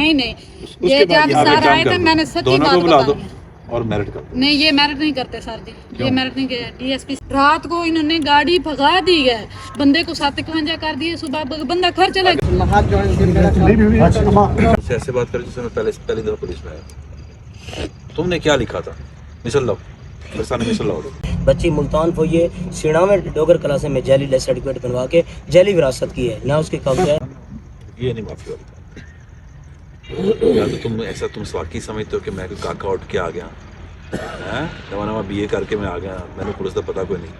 नहीं नहीं, ये जब सर आए थे मैंने सच्ची बात बताई और मेरिट कर नहीं, ये मेरिट नहीं करते सर जी, ये मेरिट नहीं किया। डीएसपी रात को इन्होंने गाड़ी भगा दी है, बंदे को 751 कर दिए, सुबह बंदा घर चला गया। ऐसे बात कर जैसे मैं पहली दफा पुलिस में आया। तुमने क्या लिखा था? मिसल लो मिसल लो। बच्ची मुल्तान को ये सीना में डोगर क्लासे में जाली डेथ सर्टिफिकेट बनवा के जाली विरासत की है ना, उसके कब्जा ये नहीं माफी वाली। या तो तुम वाकई समझते हो कि मैं कोई काका उठ के आ गया हैं, नवा बीए करके मैं आ गया, मैंने पुलिस का पता कोई नहीं।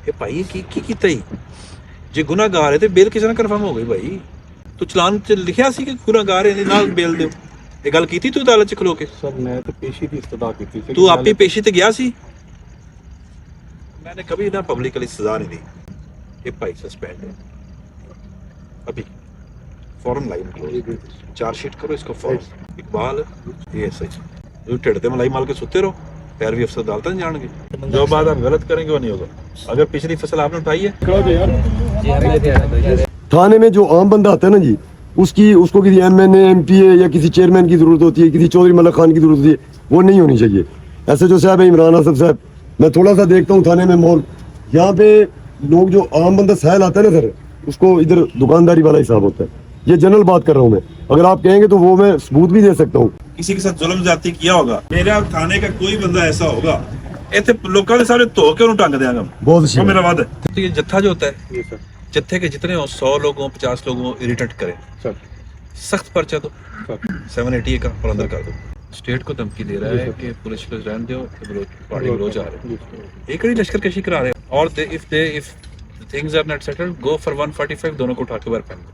ये भाई की ਕੀਤਾ ਹੀ ਜੇ ਗੁਨਾਹਗਾਰ ਹੈ ਤੇ ਬੇਲ ਕਿਸੇ ਨਾਲ ਕਨਫਰਮ ਹੋ ਗਈ ਭਾਈ। ਤੂੰ ਚਲਾਨ ਚ ਲਿਖਿਆ ਸੀ ਕਿ ਗੁਨਾਹਗਾਰ ਹੈ ਨਾਲ ਬੇਲ ਦਿਓ, ਇਹ ਗੱਲ ਕੀਤੀ ਤੂੰ ਅਦਾਲਤ ਚ ਖਲੋ ਕੇ? ਸਰ ਮੈਂ ਤਾਂ ਪੇਸ਼ੀ ਦੀ ਇਸਤਦਾ ਕੀਤੀ ਸੀ। ਤੂੰ ਆਪਣੀ ਪੇਸ਼ੀ ਤੇ ਗਿਆ ਸੀ? मैंने कभी ना पब्लिकली सजा नहीं दी। ये भाई सस्पेंड है अभी, फौरन लाइन क्लोज, चार्जशीट करो इसको फौरन। इकबाल ये सही जो टिड़ते मलाई माल के सुते रहो, पैर भी अफसर अदालत नहीं जानेंगे। जो बात आप गलत करेंगे वो नहीं होगा। अगर पिछली फसल आपने उठाई है, थाने में जो आम बंदा आता है ना जी, उसको किसी MNA MPA या किसी चेयरमैन की जरूरत होती है, किसी चौधरी मलक खान की जरूरत होती है, वो नहीं होनी चाहिए। ऐसे जो साहब है इमरान असद साहब, मैं थोड़ा सा देखता हूँ थाने में माहौल, यहाँ पे लोग जो आम बंदा सहल आता है ना सर, उसको इधर दुकानदारी वाला हिसाब होता है। ये जनरल बात कर रहा हूँ मैं, अगर आप कहेंगे तो वो मैं सबूत भी दे सकता हूँ। किसी के साथ जुल्म जाती किया होगा, मेरा थाने का कोई बंदा ऐसा होगा इतने लोगों के सारे धो के उन्हें टंग देंगे। बहुत अच्छी मेरा वादा है। तो ये जत्था जो होता है, जत्थे के जितने हो 100 लोगों 50 लोगों इरिटेट करें, सख्त पर्चा दो 780 का और अंदर कर दो। स्टेट को धमकी दे रहा है कि पुलिस को रहने दो, पार्टी विरोध आ रहे हैं, एक ही लश्कर कशी करा रहे हैं। और if things are not settled, go for 145, दोनों को उठा के बाहर फेंक दो।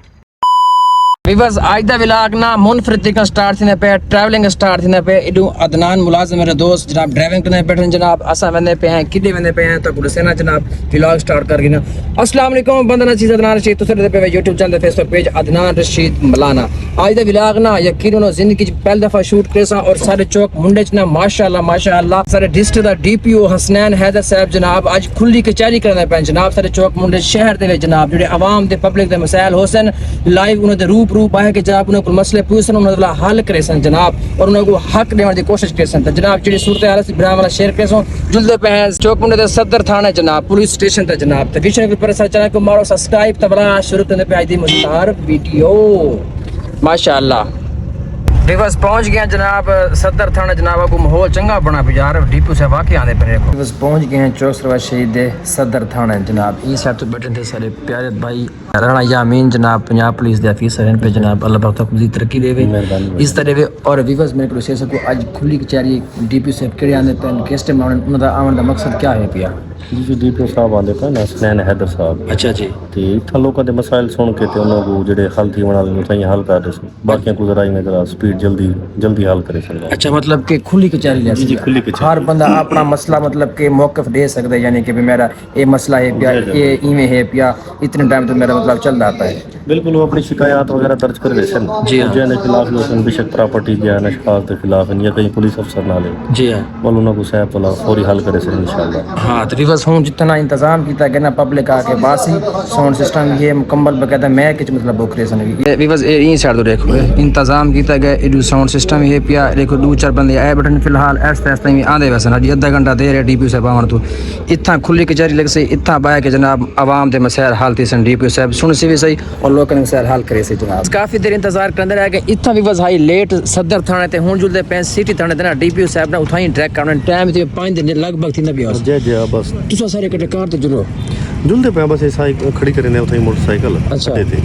विवर्स आज दा व्लॉग ना मुनफरिद तरीका स्टार्ट थीने पे, ट्रैवलिंग स्टार्ट थीने पे। इडू अदनान मुलाजिम मेरे दोस्त जनाब ड्राइविंग करने बैठे जनाब, असा वंदे पे हैं किडे वंदे पे हैं तो पुलिस ना जनाब व्लॉग स्टार्ट कर गिना। अस्सलाम वालेकुम बंदा नसीब अदनान रशीद, तुसे दे पे YouTube channel Facebook page Adnan Rashid Malana. आज दा व्लॉग ना यकीनन जिंदगी च पहली दफा शूट करेसा और सारे चौक मुंडे च ना माशाअल्लाह सारे डिस्ट्रिक्ट दा DPO हसनैन हैदर साहब जनाब आज खुली कचहरी करने पे जनाब सारे चौक मुंडे शहर दे जनाब जेडे आवाम दे पब्लिक दे मसाइल होसन लाइव उन्हें दे रूप आए कि जनाब उन्हें मसले पूछन उन्हें हल करे सन जनाब, और उन्हें को हक देने की कोशिश करे सन जनाब। जी सूरत हाल ब्राह वाला शेयर करे सो जुलदे पे हैं चौक मुंडे दे सदर थाना जनाब पुलिस स्टेशन ते जनाब। तो विषय के पर चैनल को मारो सब्सक्राइब तबला शुरू करने पे आई दी मुश्तार वीडियो माशाअल्लाह। विवर्स पहुंच गए जनाब सदर थाना जनाब, को माहौल चंगा बना पे यार, डीपू से वाकई आने पे विवर्स पहुंच गए हैं चौक सरवा शहीद सदर थाना जनाब। इस साइड तो बैठे थे सारे प्यारे भाई राणा यामीन जनाब, पंजाब पुलिस के ऑफिसर हैं पे जनाब, अल्लाह पाक तक मज़ीद तरक्की देवे इस तरह वे। और विवर्स मेरे को शेयर को आज खुली कचहरी DPO साहब केड़े आने पे किस टाइम उनका आवन का मकसद क्या है पिया? जी DPO साहब आंदे पे ना हसनैन हैदर साहब। अच्छा जी। ते इत्थां लोकां दे मसाइल सुन के ते उन्हां को जेड़े हल थी बना लेने ताईं हल कर दे, बाकियां को जरा इन्हें जरा स्पीड जल्दी हल करे सकदा। अच्छा मतलब कि खुली कचहरी ले जी खुली कचहरी, हर बंदा अपना मसला मतलब के मौक़िफ़ दे सकदा है, यानी कि मेरा ये मसला है पिया, ये इवें है पिया, इतने टाइम तो मेरा मतलब चल जाता है। बिल्कुल वो अपनी शिकायत वगैरह दर्ज कर रहे सन जी हाँ। जिन्हें खिलाफ लोसन बेशक प्रॉपर्टी या नशकाज के खिलाफ या कहीं पुलिस अफसर ना ले जी हाँ, बोल उन्होंने को साहब वाला फौरी हल करे सर इंशाल्लाह। हाँ तो रिवर्स हूँ जितना इंतजाम किया गया ना पब्लिक आके बासी साउंड सिस्टम ये मुकम्मल बकायदा मैं किच मतलब बुक रे सन रिवर्स ये साइड तो देखो इंतजाम किया गया इडू साउंड सिस्टम ये पिया देखो 2-4 बंदे आए बटन फिलहाल ऐसे में आंदे वैसे अभी आधा घंटा देर है DPO साहब आवन तो इतना खुली कचहरी लग सही इतना बाया के जनाब आवाम दे मसाइल हल थी सन DPO साहब सुन सी भी सही और लोगों ने मसाइल हल करे से जनाब। काफ़ी देर इंतजार करते रह गए इतना भी बस हाई लेट सदर थाने ते हुन जुलदे पे सिटी थाने ते ना DPO साहब ने उठाई ट्रैक करने टाइम ते 5 दिन लगभग थी ना भी जय जय बस तुसा सारे कटे कार ते जुलो जुलदे पे बस साइकिल खड़ी करने उठाई मोटरसाइकिल अच्छा देते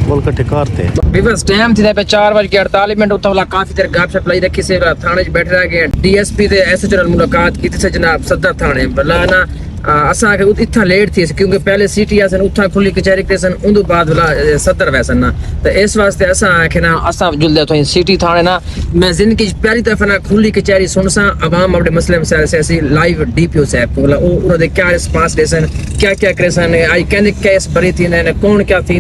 बोल कट्टे कारते विवर्स टाइम थी पे 4:48 उतना वाला काफी देर गपशप लाई रखी से थाने च बैठे रह गए DSP ते SHO मुलाकात की से जनाब सदर थाने भला ना असा के इतना लेट थी क्योंकि पहले सिटी आसन उठा खुली कचहरी के सन उन बाद वाला सदर वैसन ना तो इस वास्ते असा आखे ना असा जुलदे तो सिटी थाने ना मैं जिंदगी पहली दफा ना खुली कचहरी सुनसा आवाम अपने मसले मसाइल से ऐसी लाइव DPO साहब को मतलब उन्होंने क्या रिस्पांस दे सन क्या करे सन आई कहने केस भरी थी ने कौन क्या थी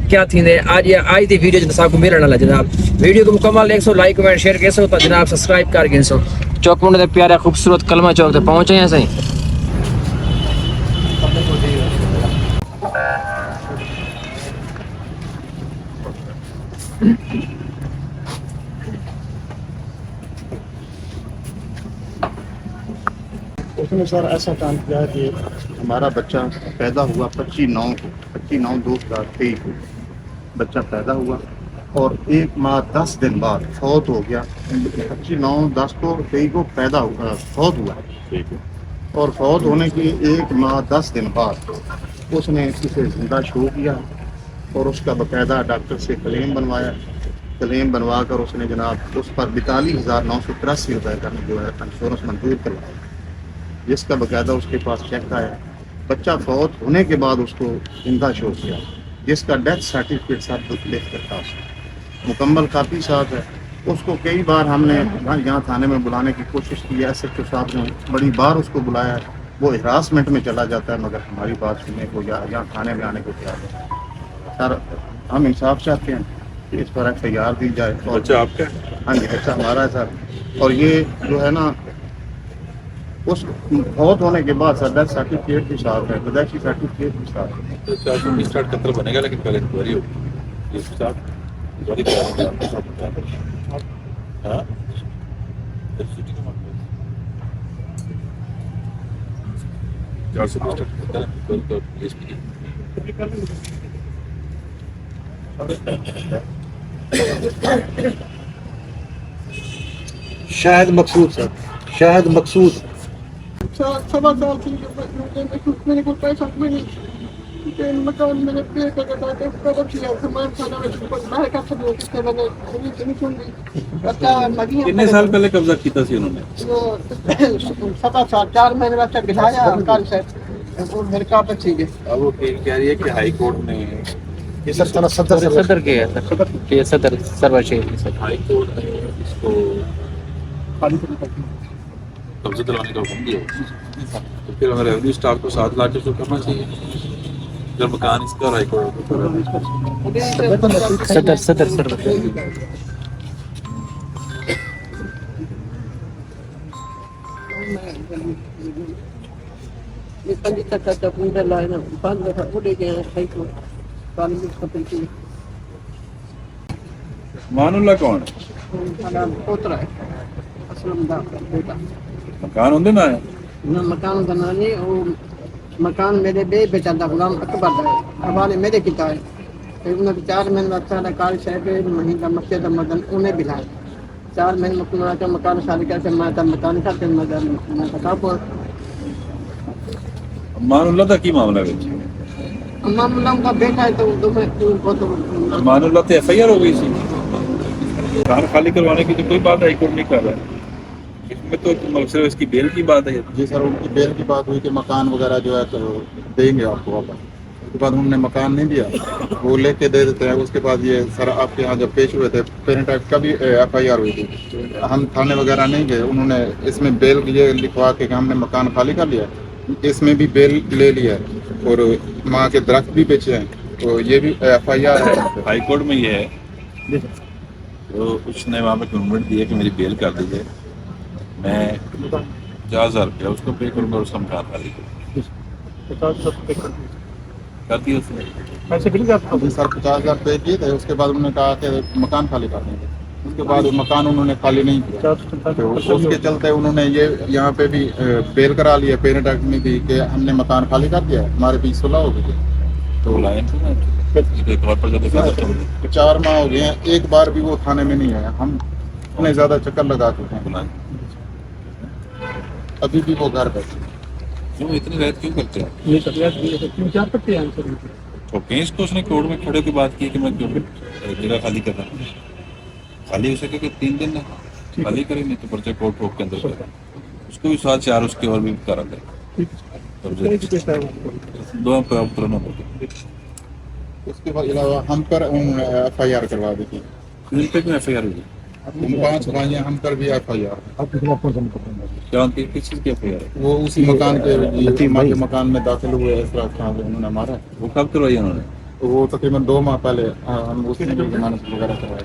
क्या थी आज दी वीडियो जनाब को मिलने वाला जनाब। वीडियो को मुकम्मल 100 लाइक कमेंट शेयर कैसे होता जनाब सब्सक्राइब कर गिन सो चौक मुंडे प्यारा खूबसूरत कलमा चौक तक पहुंचे हैं सही। اس نے سر ایسا کام کیا کہ ہمارا بچہ پیدا ہوا 25/9/2023 کو بچہ پیدا ہوا اور 1 ماہ 10 دن بعد فوت ہو گیا. 25/9/10/23 کو پیدا ہوا فوت ہوا اور فوت ہونے کی 1 ماہ 10 دن بعد اس نے اسے زندہ شو کیا اور اس کا باقاعدہ ڈاکٹر سے کلیم بنوایا. کلیم بنوا کر اس نے جناب اس پر 42,983 روپے کا جو ہے انشورنس منظور کروایا جس کا باقاعدہ اس کے پاس چیک آیا. بچہ فوت ہونے کے بعد اس کو زندہ شو کیا جس کا ڈیتھ سرٹیفکیٹ ساتھ لکھ کر تھا مکمل کاپی ساتھ ہے. اس کو کئی بار ہم نے یہاں تھانے میں بلانے کی کوشش کی ہے. ایس ایچ او صاحب نے بڑی بار اس کو بلایا ہے. وہ ہراسمنٹ میں چلا جاتا ہے مگر ہماری بات سننے کو یا یہاں تھانے میں آنے کو تیار ہے. سر ہم انصاف چاہتے ہیں کہ اس پر ایف آئی آر دی جائے. بچہ آپ کا؟ ہاں جی بچہ ہمارا ہے سر. اور یہ جو ہے نا اس فوت ہونے کے بعد سر ڈیتھ سرٹیفکیٹ بھی ساتھ ہے پیدائشی سرٹیفکیٹ بھی ساتھ ہے. تو چارج اسٹارٹ قطر بنے گا لیکن پہلے انکوائری ہوگی. انکوائری کریں گے. ہاں شاہد مقصود سر شاہد مقصود. 7 سال سے میرے کو پیسہ نہیں مکان میں نے پے کر کے کور کیا سامان کھانا میں باہر کا سب اس کے بعد نہیں سن گئی. کتنے سال پہلے قبضہ کیتا سی انہوں نے؟ 7 سال 4 مہینے بعد بٹھایا کل سے وہ میرے کا بچی گئے. اب وہ کہہ رہی ہے کہ ہائی کورٹ نے یہ سر تھوڑا صدر کے ہے صدر سرور شہر ہائی کورٹ نے اس کو قبضہ دلانے کا حکم دیا. تو پھر ہمیں ریونیو اسٹاف کو 7 لاکھ جو کرنا چاہیے جب مکان اس کا ہائی کورٹ صدر یہ پنجی تک پندرہ لائے نا 5 دفعہ اڑے گئے ہیں کو کالج ختم کی. مان اللہ کون ہے؟ پوترا ہے اسلم دا بیٹا. مکان ہوندے نا ہے نہ مکان بنانے اور مکان میرے بے بیٹا دا غلام اکبر دا ہے حوالے میرے کتا ہے. انہوں نے 4 مہینے بعد سارا کال صاحب مہینہ مسجد مدن انہیں بلائے 4 مہینے مکان شادی کر کے میں مکان کا مدن میں بتا کو مان اللہ دا کی معاملہ ہے؟ امام اللہ کا بیٹا ہے تو دو میں بہت مان اللہ تے ایف آئی آر ہو گئی سی. مکان خالی کروانے کی تو کوئی بات ہائی کورٹ نہیں کر رہا ہے. اس میں تو صرف اس کی بیل کی بات ہے. جی سر ان کی بیل کی بات ہوئی کہ مکان وغیرہ جو ہے تو دیں گے آپ کو واپس. اس کے بعد انہوں نے مکان نہیں دیا وہ لے کے دے دیتے ہیں. اس کے بعد یہ سر آپ کے یہاں جب پیش ہوئے تھے پیرنٹ ایکٹ کا بھی ایف آئی آر ہوئی تھی. ہم تھانے وغیرہ نہیں گئے. انہوں نے اس میں بیل یہ لکھوا کے کہ ہم نے مکان خالی کر لیا اس میں بھی بیل لے لیا اور ماں کے درخت بھی بیچے ہیں تو یہ بھی ایف آئی آر ہے. ہائی کورٹ میں یہ ہے تو اس نے وہاں پہ کمٹمنٹ دیا کہ میری بیل کر دیجیے میں 50,000 روپیہ اس کو پے کروں گا اور اس کا مکان خالی کر دیا اس نے. سر 50,000 پے کیے تھے. اس کے بعد انہوں نے کہا کہ مکان خالی کر دیں گے. اس کے بعد مکان انہوں نے خالی نہیں کیا تو اس کے چلتے انہوں نے یہ یہاں پہ بھی بیل کرا لیا پیرنٹ ایکٹ میں بھی کہ ہم نے مکان خالی کر دیا ہمارے بیچ صلح ہو گئی. تو 4 ماہ ہو گئے ہیں ایک بار بھی وہ تھانے میں نہیں آیا. ہم اتنے زیادہ چکر لگا چکے ہیں ابھی بھی وہ گھر بیٹھے. کیوں اتنی رعایت کیوں کرتے ہیں؟ تو کیس کو اس نے کورٹ میں کھڑے کی بات کی کہ میں جگہ خالی کر رہا ہوں. خالی ہو سکے کہ 3 دن خالی کریں نہیں تو پرچہ کورٹ ٹھوک کے اندر کریں. اس کو بھی 7 4 اس کے اور بھی کرا دیں. دو پرانا پڑتے. اس کے علاوہ ہم پر ایف آئی آر کروا دی تھی. ان پہ بھی ایف آئی آر ہوئی. ہم 5 بھائی ہیں ہم پر بھی ایف آئی آر. کیا کس چیز کی ایف آئی آر ہے؟ وہ اسی مکان کے مکان میں داخل ہوئے اس طرح انہوں نے مارا. وہ کب کروائی انہوں نے؟ وہ تقریباً 2 ماہ پہلے ہم اس میں بھی ضمانت وغیرہ کروائی.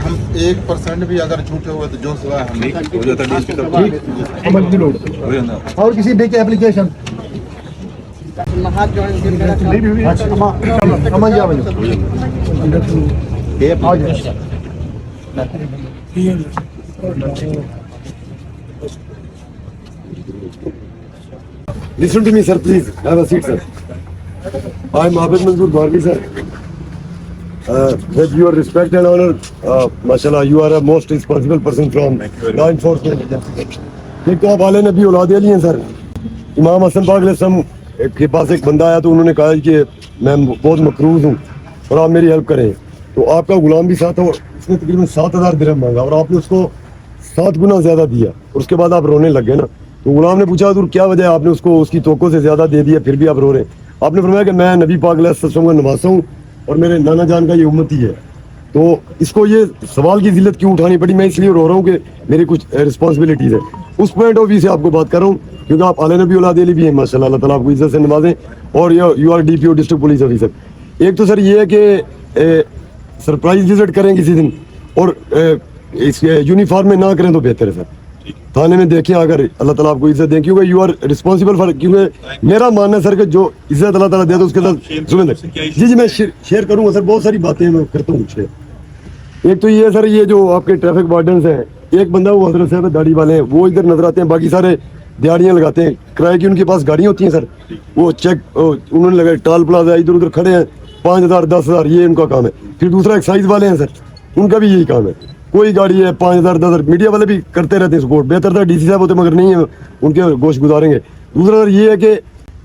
ہم 1% بھی اگر جھوٹے ہوئے تو جو سزا ہم ہو جاتا ڈی ایس پی تک ہو جاتا. اور کسی بھی کی اپلیکیشن ہاتھ جوڑنے کے میرا Listen to me, sir, please. Have a seat, sir. I am Abid Manzoor Bharvi, sir. With your respect and honor, mashallah, you are a most responsible person from law enforcement agency. एक तो आप आले नबी औलाद अली हैं sir. इमाम हसन पाक अलैहिस्सलाम के पास एक बंदा आया तो उन्होंने कहा कि मैं बहुत मकरूज हूँ और आप मेरी हेल्प करें. तो आपका गुलाम भी साथ हो, उसने तकरीबन 7,000 दिरहम मांगा और आपने उसको 7 गुना ज्यादा दिया और उसके बाद आप रोने लग गए ना. तो गुलाम ने पूछा तो क्या वजह है आपने उसको उसकी तोक़ो से ज्यादा दे दिया फिर भी आप रो रहे हैं. आपने फरमाया कि मैं नबी पाक अलैहिस्सलाम का नवासा हूँ और मेरे नाना जान का ये उम्मती है. तो इसको ये सवाल की जिल्लत क्यों उठानी पड़ी, मैं इसलिए रो रहा हूँ कि मेरी कुछ रिस्पॉन्सिबिलिटीज है. उस पॉइंट ऑफ व्यू से आपको बात कर रहा हूँ क्योंकि आप आले नबी औलाद अली भी हैं माशाल्लाह, अल्लाह ताला आपको इज्जत से नवाजें. और you are DPO district police officer. एक तो सर ये है कि सरप्राइज विजिट करें किसी दिन और इस यूनिफॉर्म में ना करें तो बेहतर है सर. थाने में देखें अगर अल्लाह ताला आपको इज्जत दें क्योंकि यू आर रिस्पॉन्सिबल फॉर, क्योंकि मेरा मानना है सर कि जो इज्जत अल्लाह ताला दे तो उसके साथ जिम्मेदार. जी मैं शेयर करूँगा सर, बहुत सारी बातें मैं करता हूँ शेयर. एक तो ये है सर, ये जो आपके ट्रैफिक वार्डन्स हैं, एक बंदा वो हजरत साहब दाढ़ी वाले हैं, वो इधर नजर आते हैं, बाकी सारे दिहाड़ियाँ लगाते हैं. किराए की उनके पास गाड़ियाँ होती हैं सर, वो चेक उन्होंने लगाए, टॉल प्लाजा इधर उधर खड़े हैं, 5,000 10,000 ये उनका काम है. फिर दूसरा एक्साइज वाले हैं सर, उनका भी यही काम है. कोई गाड़ी है 5,000 10,000, मीडिया वाले भी करते रहते हैं सपोर्ट. बेहतर था DC साहब होते मगर नहीं है, उनके गोश्त गुजारेंगे. दूसरा सर ये है कि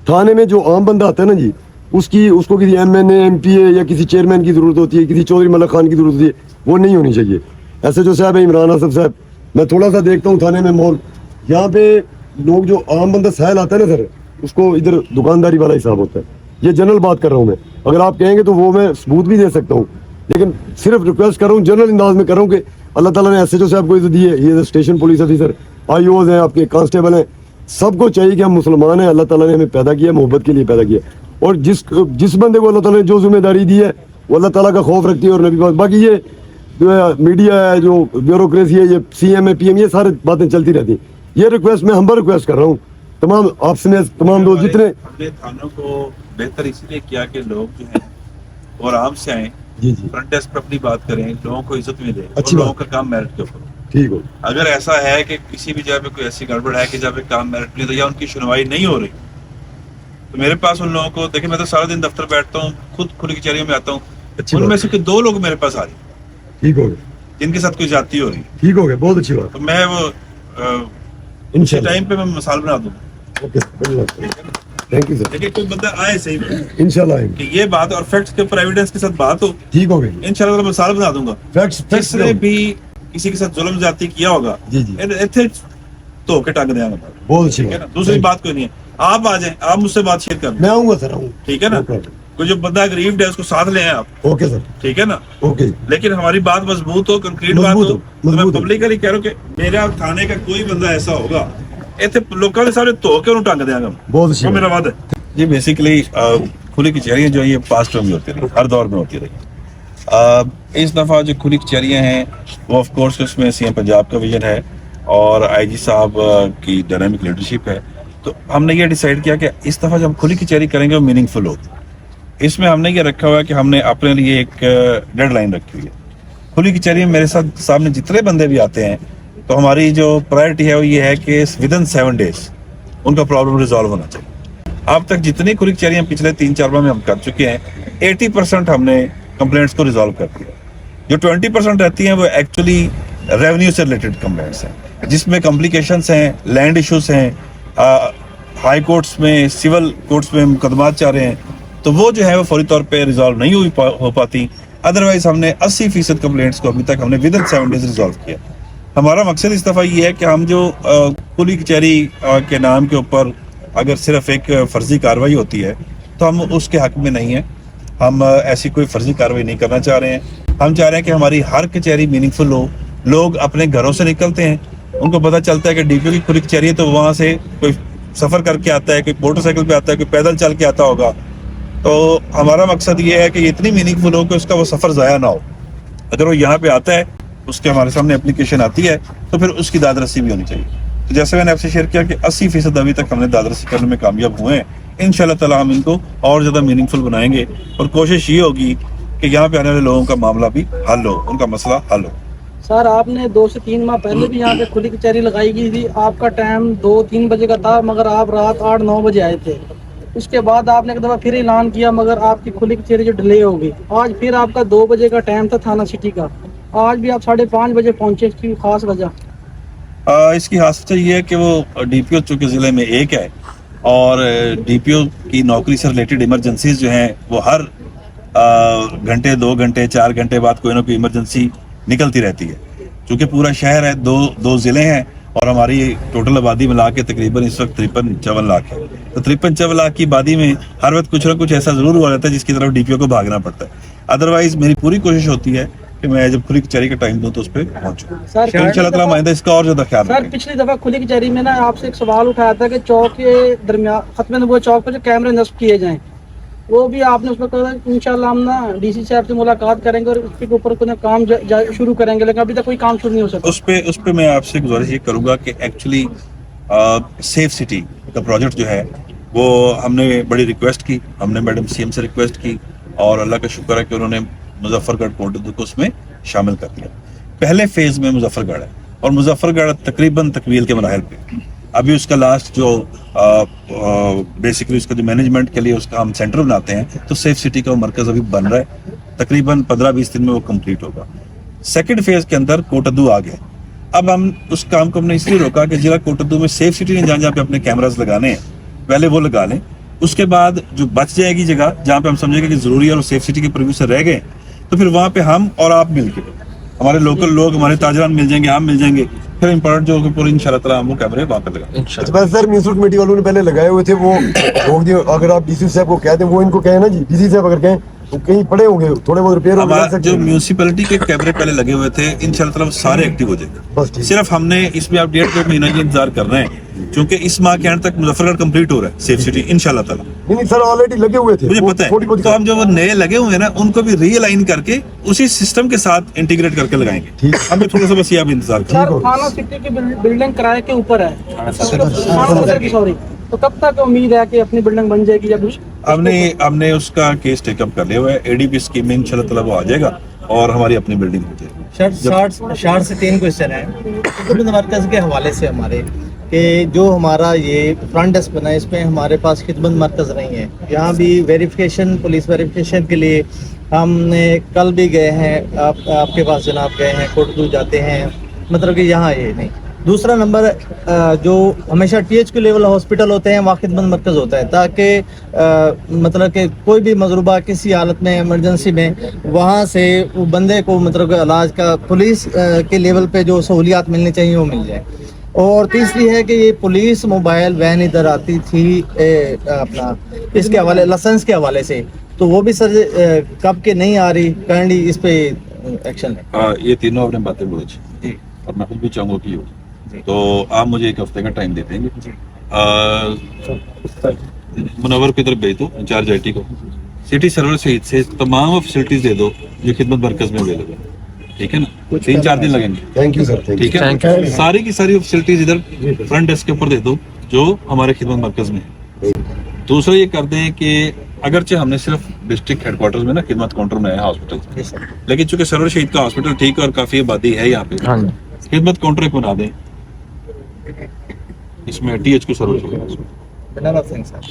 थाने में जो आम बंदा आता है ना जी, उसको किसी MNA MPA या किसी चेयरमैन की जरूरत होती है, किसी चौधरी मलक खान की जरूरत होती है, वो नहीं होनी चाहिए. ऐसे जो साहब है इमरान आसफ साहब, मैं थोड़ा सा देखता हूँ थाने में माहौल, यहाँ पे लोग जो आम बंदा सहल आता है ना सर, उसको इधर दुकानदारी वाला हिसाब होता है. ये जनरल बात कर रहा हूँ मैं, अगर आप कहेंगे तो वो मैं सबूत भी दे सकता हूँ, लेकिन सिर्फ रिक्वेस्ट कर रहा हूँ, जनरल अंदाज में कर रहा हूँ कि अल्लाह ताला ने SHO साहब को इज्जत दी है, ये स्टेशन पुलिस ऑफिसर, IOs हैं, आपके कांस्टेबल हैं, सबको चाहिए कि हम मुसलमान हैं, अल्लाह ताला ने हमें पैदा किया, मोहब्बत के लिए पैदा किया. और जिस बंदे को अल्लाह ताला ने जो जिम्मेदारी दी है वो अल्लाह ताला का खौफ रखती है. और नबी पाक, बाकी ये जो है मीडिया है, जो ब्यूरोक्रेसी है, ये CM है PM, ये सारी बातें चलती रहती हैं. ये रिक्वेस्ट मैं हम्बल रिक्वेस्ट कर रहा हूँ तमाम आपसे में, तमाम लोग जितने हमने थानों को बेहतर इसलिए किया कि लोग जो हैं वो आराम से आए, जी फ्रंट डेस्क पर अपनी बात करें, लोगों को इज्जत मिले, अच्छी और लोगों बात. का काम मेरिट के ऊपर. ठीक हो. अगर ऐसा है कि किसी भी जगह पे कोई ऐसी गड़बड़ है कि जहाँ पे काम मेरिट नहीं होता या उनकी सुनवाई नहीं हो रही, तो मेरे पास उन लोगों को देखिए, मैं तो सारा दिन दफ्तर बैठता हूँ, खुद खुली कचहरियों में आता हूँ, उनमें से 2 लोग मेरे पास आ रहे हैं ठीक हो गए, जिनके साथ कोई जाती हो रही है. ठीक हो गए, बहुत अच्छी बात. तो मैं वो इस टाइम पे मैं मिसाल बना दूँ. Okay, thank you sir. देखिए कोई बंदा आए सही में इंशाल्लाह कि ये बात और फैक्ट्स के ऊपर एविडेंस के साथ बात हो, ठीक हो गई. इंशाल्लाह मैं मिसाल बना दूंगा. फैक्ट्स जिसने भी किसी के साथ जुल्म ज्यादती किया होगा, जी जी, इतने तो के टांग देंगे. बहुत अच्छी ठीक है ना. बात. दूसरी बात कोई नहीं है, आप आ जाएं, आप मुझसे बात शेयर कर मैं आऊंगा सर, आऊंगा. ठीक है ना. कोई जो बंदा गरीब है उसको साथ ले आए आप, ओके सर, ठीक है ना. ओके. लेकिन हमारी बात मजबूत हो, कंक्रीट बात मजबूत हो. हो, तो मैं मजबूत हो. पब्लिकली कह रहा हूँ कि मेरा थाने का कोई बंदा ऐसा होगा, इतने लोगों के सारे धो के उन्हें टांग देंगे हम. बहुत अच्छी वो बात. मेरा वादा है. ये बेसिकली खुली कचहरियाँ जो ये पास्ट में भी होती रही, हर दौर में होती रही. इस दफ़ा जो खुली कचहरियाँ हैं वो ऑफ कोर्स उसमें CM पंजाब का विजन है और IG साहब की डायनामिक लीडरशिप है. तो हमने ये डिसाइड किया कि इस दफ़ा जब हम खुली कचहरी करेंगे वो मीनिंगफुल हो. इसमें हमने ये रखा हुआ है कि हमने अपने लिए एक डेडलाइन रखी हुई है. खुली कचहरी में मेरे साथ सामने जितने बंदे भी आते हैं तो हमारी जो प्रायोरिटी है वो ये है कि विदिन 7 days उनका प्रॉब्लम रिजॉल्व होना चाहिए. अब तक जितनी खुली कचहरियाँ पिछले 3-4 माह में हम कर चुके हैं, 80% हमने कंप्लेंट्स को रिजॉल्व कर दिया. जो 20% रहती हैं वो एक्चुअली रेवेन्यू से रिलेटेड कंप्लेंट्स हैं, जिसमें कॉम्प्लिकेशंस हैं, लैंड इश्यूज हैं, हाई कोर्ट्स में, सिविल कोर्ट्स में मुकदमात चल रहे हैं, तो वो जो है वो फौरी तौर पे रिजॉल्व नहीं हो पाती. अदरवाइज हमने 80% कंप्लेंट्स को अभी तक हमने विदिन 7 days रिजॉल्व किया. हमारा मकसद इस दफ़ा ये है कि हम जो खुली कचहरी के नाम के ऊपर अगर सिर्फ एक फर्जी कार्रवाई होती है तो हम उसके हक में नहीं है. हम ऐसी कोई फर्जी कार्रवाई नहीं करना चाह रहे हैं. हम चाह रहे हैं कि हमारी हर कचहरी मीनिंगफुल हो. लोग अपने घरों से निकलते हैं, उनको पता चलता है कि DPO की खुली कचहरी है, तो वहाँ से कोई सफ़र करके आता है, कोई मोटरसाइकिल पे आता है, कोई पैदल चल के आता होगा. तो हमारा मकसद ये है कि ये इतनी मीनिंगफुल हो कि उसका वो सफ़र ज़ाया ना हो. अगर वो यहाँ पे आता है, उसके हमारे सामने एप्लीकेशन आती है, तो फिर उसकी दादरसी भी होनी चाहिए. तो जैसे मैंने आपसे शेयर किया कि 80% अभी तक हमने दादरसी करने में कामयाब हुए हैं. इंशाल्लाह ताला हम इनको और ज़्यादा मीनिंगफुल बनाएंगे और कोशिश ये होगी कि यहाँ पे आने वाले लोगों का मामला भी हल हो, उनका मसला हल हो. सर आपने 2 से 3 माह पहले भी यहाँ पे खुली कचहरी लगाई गई थी, आपका टाइम 2-3 बजे का था, मगर आप रात 8-9 बजे आए थे। उसके बाद आपने एक दफ़ा फिर ऐलान किया, मगर आपकी खुली कचहरी जो डिले हो गई। आज फिर आपका 2 बजे का टाइम था थाना सिटी का, आज भी आप 5:30 बजे पहुँचे, इसकी खास वजह? इसकी खास वजह ये है कि वो डीपीओ चूँकि ज़िले में एक है और डीपीओ की नौकरी से रिलेटेड इमरजेंसीज जो हैं वो हर घंटे 2 घंटे 4 घंटे बाद कोई ना कोई इमरजेंसी निकलती रहती है। चूँकि पूरा शहर है, दो ज़िले हैं और हमारी टोटल आबादी मिला के तकरीबन इस वक्त 53-54 लाख है। तो 53-54 लाख की आबादी में हर वक्त कुछ ना कुछ ऐसा ज़रूर हुआ रहता है जिसकी तरफ डीपीओ को भागना पड़ता है। अदरवाइज मेरी पूरी कोशिश होती है कि मैं जब खुली कचहरी का टाइम दूं तो उस पर पहुंचूं। सर इंशाल्लाह आइंदा इसका और ज़्यादा ख्याल सर रखेंगे। पिछली दफ़ा खुली कचहरी में ना आपसे एक सवाल उठाया था कि चौक के दरमियान खत्म नबूवत चौक पर जो कैमरे नस्ब किए जाएं, वो भी आपने उस पर कहा इंशाल्लाह हम ना डीसी साहब से मुलाकात करेंगे और उसके ऊपर कोई काम शुरू करेंगे, लेकिन अभी तक कोई काम शुरू नहीं हो सका। उस पे मैं आपसे गुजारिश ये करूंगा कि एक्चुअली सेफ सिटी का प्रोजेक्ट जो है वो हमने बड़ी रिक्वेस्ट की, हमने मैडम सीएम से रिक्वेस्ट की और अल्लाह का शुक्र है कि उन्होंने मुजफ्फरगढ़ कोटद्दू को उसमें शामिल कर दिया। पहले फेज में मुजफ्फरगढ़ है और मुजफ्फरगढ़ तकरीबन तकमील के मराहल पे। अभी उसका लास्ट जो बेसिकली उसका जो मैनेजमेंट के लिए उसका हम सेंटर बनाते हैं, तो सेफ सिटी का मरकज अभी बन रहा है, तकरीबन 15-20 दिन में वो कंप्लीट होगा। सेकंड फेज के अंदर कोटद्दू आ गया। अब हम उस काम को हमने इसलिए रोका कि जिला कोटद्दू में सेफ सिटी नहीं, जहाँ पे अपने कैमरास लगाने हैं पहले वो लगा लें, उसके बाद जो बच जाएगी जगह जहाँ पे हम समझेंगे कि जरूरी है और सेफ सिटी के प्रीव्यू से रह गए, तो फिर वहाँ पे हम और आप मिलके, हमारे लोकल लोग, हमारे ताजरान मिल जाएंगे, हम मिल जाएंगे, फिर इम्पोर्टेंट जो पूरी इंशाल्लाह ताला हम वो कैमरे वहाँ पे लगाएंगे। अच्छा सर, म्यूनिसिपल कमेटी वालों ने पहले लगाए हुए थे, वो रोक दिए। अगर आप डीसी साहब को कहते हैं, वो इनको कहें ना जी, डीसी साहब अगर कहें तो कहीं पड़े होंगे, थोड़े बहुत रिपेयर हो हमारा जो म्यूनिसिपैलिटी के कैमरे पहले लगे हुए थे इंशाल्लाह ताला सारे एक्टिव हो जाएंगे। बस ठीक। सिर्फ हमने इसमें आप 1.5 महीना की इंतजार कर रहे हैं, क्योंकि इस माह के एंड तक मुजफ्फरगढ़ कंप्लीट हो रहा है सेफ सिटी इंशाल्लाह ताला। नहीं सर, ऑलरेडी लगे हुए थे, मुझे पता है, तो हम जो वो नए लगे हुए हैं ना उनको भी रीअलाइन करके उसी सिस्टम के साथ इंटीग्रेट करके लगाएंगे। हमें थोड़ा सा बस ये आप इंतजार करें। सर थाना सिटी की बिल्डिंग किराए के ऊपर है, सॉरी, तो कब तक उम्मीद है कि अपनी बिल्डिंग बन जाएगी या कुछ? हमने उसका केस टेकअप कर लिया हुआ है, एडीपी स्कीम में इंशाल्लाह ताला वो आ जाएगा और हमारी अपनी बिल्डिंग हो जाएगी। शार से 3 क्वेश्चन है खिदमत मरकज़ के हवाले से हमारे, कि जो हमारा ये फ्रंट डेस्क बना है इसमें हमारे पास खिदमत मरकज़ नहीं है। यहाँ भी वेरिफिकेशन, पुलिस वेरिफिकेशन के लिए हमने कल भी गए हैं, आपके पास जनाब गए हैं, कोटद्दू जाते हैं, मतलब कि यहाँ ये नहीं। दूसरा नंबर, जो हमेशा THQ लेवल हॉस्पिटल होते हैं वहाँ खिदमत मरकज़ होता है, ताकि मतलब कि कोई भी मजरूबा किसी हालत में इमरजेंसी में वहाँ से वो बंदे को मतलब कि इलाज का पुलिस के लेवल पे जो सहूलियात मिलनी चाहिए वो मिल जाए। और तीसरी है कि ये पुलिस मोबाइल वैन इधर आती थी अपना इसके हवाले, लाइसेंस के हवाले से, तो वो भी सर कब के नहीं आ रही, काइंडली इस पे एक्शन है। ये तीनों आपने बातें बोली और मैं खुद भी चाहूँगा कि हो, तो आप मुझे 1 हफ्ते का टाइम दे देंगे। मुनव्वर की तरफ भेज दो इंचार्ज IT को, सिटी सर्वर से तमाम फैसिलिटीज दे दो जो खिदमत मरकज में अवेलेबल है, ठीक है ना? 3-4 दिन लगेंगे। थैंक यू सर, ठीक है, सारी की सारी फैसिलिटीज इधर फ्रंट डेस्क के ऊपर दे दो जो हमारे खिदमत मरकज में है। दूसरा ये कर दें कि अगरचे हमने सिर्फ डिस्ट्रिक्ट हेडक्वार्टर्स में ना खिदमत काउंटर बनाया है हॉस्पिटल, लेकिन चूंकि सरवर शहीद का हॉस्पिटल ठीक है और काफी आबादी है यहाँ पे, खिदमत काउंटर एक बना दें इसमें THQ सर्वर शहीद।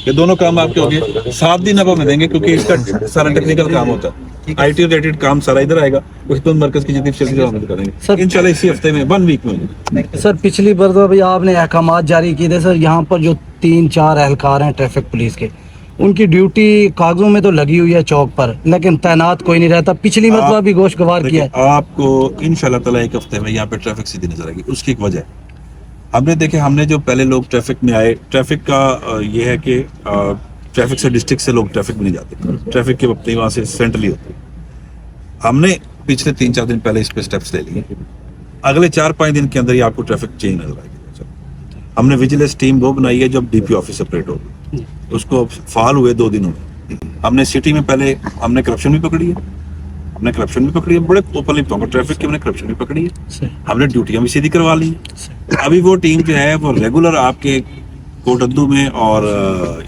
ये दोनों काम आपके हो गए। 7 दिन अब हमें देंगे क्योंकि इसका सारा टेक्निकल काम होता है, IT रिलेटेड काम सारा इधर आएगा, खिदमत मरकज की जितनी फैसिलिटी हम करेंगे इंशाल्लाह इसी हफ्ते में 1 वीक में हो जाएगी। सर पिछली बार तो अभी आपने अहकामात जारी किए थे सर, यहाँ पर जो 3-4 एहलकार हैं ट्रैफिक पुलिस के, उनकी ड्यूटी कागजों में तो लगी हुई है चौक पर, लेकिन तैनात कोई नहीं रहता। पिछली मरतबा भी गोशगवार किया है। आपको इंशाल्लाह ताला 1 हफ्ते में यहाँ पे ट्रैफिक सीधी नजर आएगी। उसकी एक वजह हमने देखे, हमने जो पहले लोग ट्रैफिक में आए, ट्रैफिक का ये है कि ट्रैफिक से डिस्ट्रिक्ट से लोग ट्रैफिक में नहीं जाते, ट्रैफिक के अपनी वहाँ से सेंट्रली होते। हमने पिछले 3-4 दिन पहले इस पे स्टेप्स ले लिए, अगले 4-5 दिन के अंदर ही आपको ट्रैफिक चेंज नजर आएगी। हमने विजिलेंस टीम वो बनाई है जो अब DP ऑफिस सेपरेट होगी, उसको फाल हुए 2 दिनों में। हमने सिटी में पहले हमने करप्शन भी पकड़ी है, बड़े ओपनली ट्रैफिक की हमने करप्शन भी पकड़ी है, हमने ड्यूटियां भी सीधी करवा ली है। अभी वो टीम जो है वो रेगुलर आपके कोटद्दू में और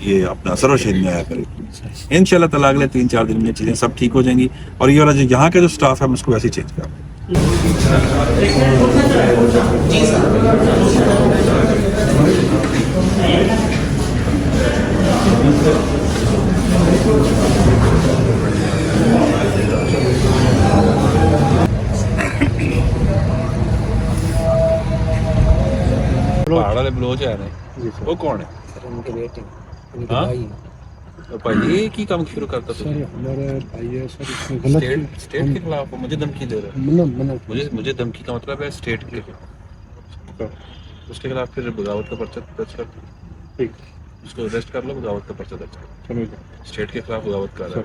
ये अपना सरवर शहीद में आया करेगी। इंशाल्लाह ताला अगले 3-4 दिन में चीजें सब ठीक हो जाएंगी और ये वाला जो यहाँ का जो स्टाफ है हम उसको वैसे ही चेंज करेंगे। ਪਹਾੜ ਵਾਲੇ ਬਲੋਚ ਆਏ ਨੇ, ਉਹ ਕੌਣ ਹੈ? उनके बेटे उनके हाँ? भाई तो भाई ये की काम शुरू करता था? हमारा भाई है सर, इसमें स्टेट के खिलाफ वो मुझे धमकी दे रहा है। मुझे धमकी का मतलब है स्टेट के उसके खिलाफ फिर बगावत का पर्चा दर्ज कर, ठीक, उसको अरेस्ट कर लो, बगावत का पर्चा दर्ज कर। स्टेट के खिलाफ बगावत कर रहा है,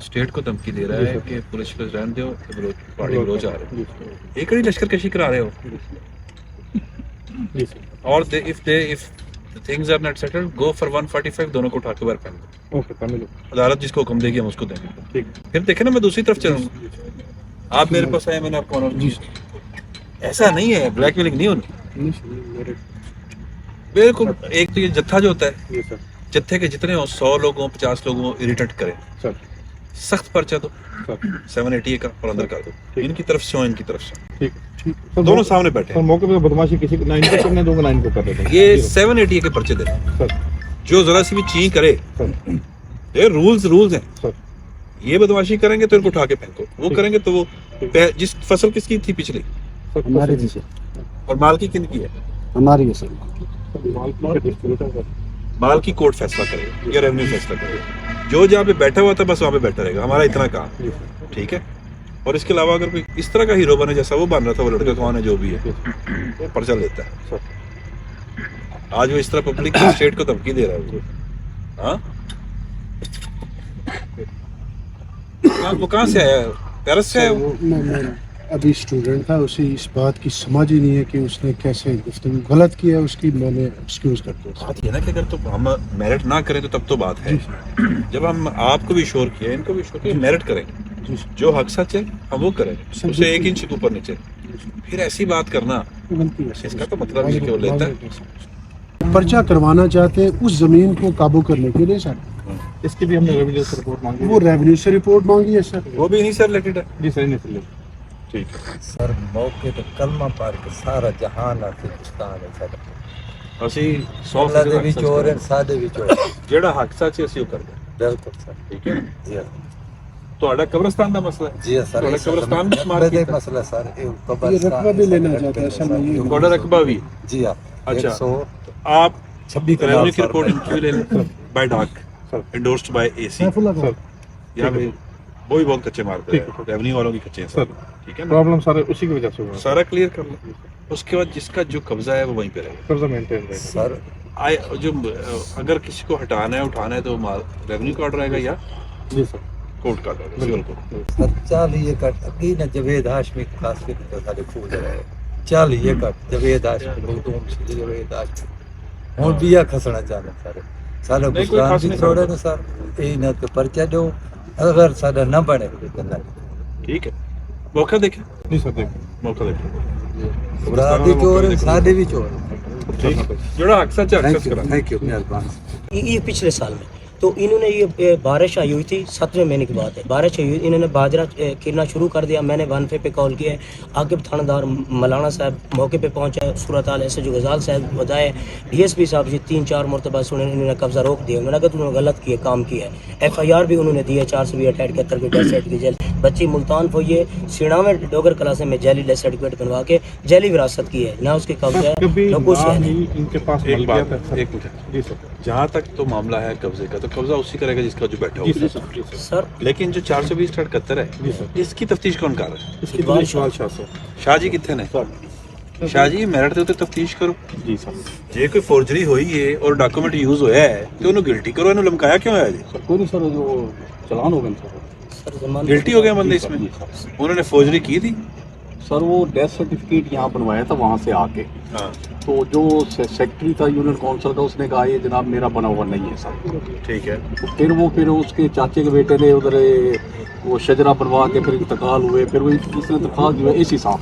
स्टेट को धमकी दे रहा है कि पुलिस को रहने दो, पहाड़ी बलोच आ रहे हैं, एक कड़ी लश्कर कशी करा रहे हो। और if the things are not settled, go for 145, दोनों को उठा के बाहर फेंक दो। अदालत जिसको हुक्म देगी हम उसको देंगे। ठीक, फिर देखे ना मैं दूसरी तरफ चलूँ, आप मेरे पास आए, मैंने आपको ऑनर, ऐसा नहीं है, ब्लैकमेलिंग नहीं होनी बिल्कुल। एक तो ये जत्था जो होता है, जत्थे के जितने हो 100 लोगों 50 लोगों इरिटेट करें, सख्त पर्चा दो 780 का और अंदर कर दो, इनकी तरफ से हो, इनकी तरफ से, ठीक, दोनों सामने बैठे हैं। मौके पे बदमाशी किसी को 9 को करने दूंगा, 9 को कर देते हैं। ये 780 के पर्चे दे रहे हैं, जो जरा सी भी ची करे, ये रूल्स हैं। ये बदमाशी करेंगे तो इनको उठा के फेंको, वो करेंगे तो वो जिस फसल किसकी थी पिछली, हमारी थी सर, और माल की किन की है? हमारी है सर। माल की कोर्ट फैसला करेगा या रेवेन्यू फैसला करेगा, जो जहाँ पे बैठा हुआ था बस वहाँ पे बैठा रहेगा, हमारा इतना काम, ठीक है। और इसके अलावा अगर कोई इस तरह का हीरो बने जैसा वो बन रहा था, वो लड़का कौन है जो भी है, वो पर्चा लेता है। आज वो इस तरह पब्लिक स्टेट को धमकी दे रहा है, हाँ, वो कहाँ से आया? पेरिस से आया वो? अभी स्टूडेंट था, उसे इस बात की समझ ही नहीं है कि उसने कैसे गुफ्तगू गलत किया, उसकी मैंने एक्सक्यूज करते हैं। बात ये ना कि अगर तो हम मेरिट ना करें तो तब तो बात है, जब हम आपको भी श्योर किया, इनको भी श्योर किया, मेरिट करें, जो हक सच है हम वो करें, उसे 1 इंच ऊपर नीचे, फिर ऐसी बात करना, इसका तो मतलब ये क्यों लेता है? पर्चा करवाना चाहते हैं उस जमीन को काबू करने के लिए सर, इसकी भी हमने रेवेन्यू से रिपोर्ट मांगी, वो रेवेन्यू से रिपोर्ट मांगी है सर, वो भी इन्हीं से रिलेटेड है जी सर, इन्हीं से रिलेटेड। ठीक है सर, मौके पे कलमा पार के सारा जहान आके हिंदुस्तान है सर, ਅਸੀਂ 100% ਦੇ ਵੀ ਚੋਰ ਹੈ, ਸਾਡੇ ਵੀ ਚੋਰ, ਜਿਹੜਾ ਹੱਕ ਸੱਚ ਹੈ ਅਸੀਂ ਉਹ ਕਰਦੇ ਹਾਂ, ਬਿਲਕੁਲ ਸਰ, ਠੀਕ ਹੈ। ਜੀ ਹਾਂ ਤੁਹਾਡਾ ਕਬਰਸਤਾਨ ਦਾ ਮਸਲਾ ਹੈ, ਜੀ ਸਰ, ਤੁਹਾਡਾ ਕਬਰਸਤਾਨ ਵੀ ਸ਼ੁਮਾਰ ਦੇ ਕੀਤਾ, ਮਸਲਾ ਸਰ, ਇਹ ये कब्रिस्तान रकबा भी लेना चाहता है सर, नहीं ਤੁਹਾਡਾ ਰਕਬਾ ਵੀ, जी हाँ, अच्छा। 126 आप रेवेन्यू की रिपोर्ट इंक्यू ले लें बाय डाक, एंडोर्स्ड बाय एसी, यहाँ पे वो भी बहुत कच्चे मारते हैं, रेवेन्यू वालों की कच्चे हैं सर, ठीक है ना, प्रॉब्लम सारे उसी की वजह से हुआ, सारा क्लियर कर लो, उसके बाद जिसका जो कब्जा है वो वहीं पे रहेगा, कर्जा मेंटेन रहेगा सर, जो अगर किसी को हटाना है उठाना है तो रेवेन्यू का ऑर्डर आएगा या जी सर, कोर्ट का ऑर्डर, सिविल कोर्ट। सर 40 कट अगी ना जवेद हाशमी खास फिर तो सारे खूब रहे 40 कट जवेद हाशमी मखदूम से जवेद हाशमी हुन बिया खसना चाहते सारे सारे नहीं, कोई गुस्तान खास भी नहीं छोड़े करता। ना सर, ए ना तो पर्चा दो, अगर सादा ना बने तो करना ठीक है, मौका देखें, जी सर, देख मौका देखें, बरादी चोर है, सादे भी चोर है। जोड़ा हक सच है, थैंक यू मेहरबान। ये पिछले साल में तो इन्होंने ये बारिश आई हुई थी, 7वें महीने की बात है, बारिश आई हुई, इन्होंने बाजरा गिरना शुरू कर दिया, मैंने 1 पे कॉल किया है, आगे थानेदार मलाना साहब मौके पे पहुंचा, सूरत हाल ऐसे जो गजाल साहब बताए, डीएसपी साहब जी 3-4 मरतबा सुने, इन्होंने कब्जा रोक दिया, मैंने कहा तुमने गलत किया, काम किया है, FIR भी उन्होंने दी है 478 की डेथ सर्टिफिकेट की जेल, बच्ची मुल्तान को ये सीना में डोगर क्लासे में जेली डेथ सर्टिफिकेट बनवा के जेली विरासत की है, ना उसके कब्जा है ना कुछ है। इनके पास एक मिल बात गया था सर, एक मिनट, जी सर, जहाँ तक तो मामला है कब्जे का, तो कब्जा उसी करेगा जिसका जो बैठा होगा, सर लेकिन जो 420/71 है, इसकी तफ्तीश कौन कर रहा है? इसकी तफ्तीश शाह सर, शाह जी कितने ने? शाह जी मेरिट दे उत्ते तफ्तीश करो, जी सर, जे कोई फोर्जरी होई है और डॉक्यूमेंट यूज होया है तो उन्हें गिल्टी करो, इन्हें लमकाया क्यों है जी? सर कोई नहीं सर, जो चलान हो गए सर जमान गिल्टी हो गया बंदे इसमें, उन्होंने फोर्जरी की थी, सर, वो डेथ सर्टिफिकेट यहाँ बनवाया था वहाँ से आके, हाँ तो जो सेक्रेटरी था यूनियन काउंसिल का उसने कहा ये जनाब मेरा बना हुआ नहीं है सर, ठीक है, फिर उसके चाचे के बेटे ने उधर वो शजरा बनवा के फिर इंतकाल हुए, फिर वो तीसरे दरखास्त जो है इसी साहब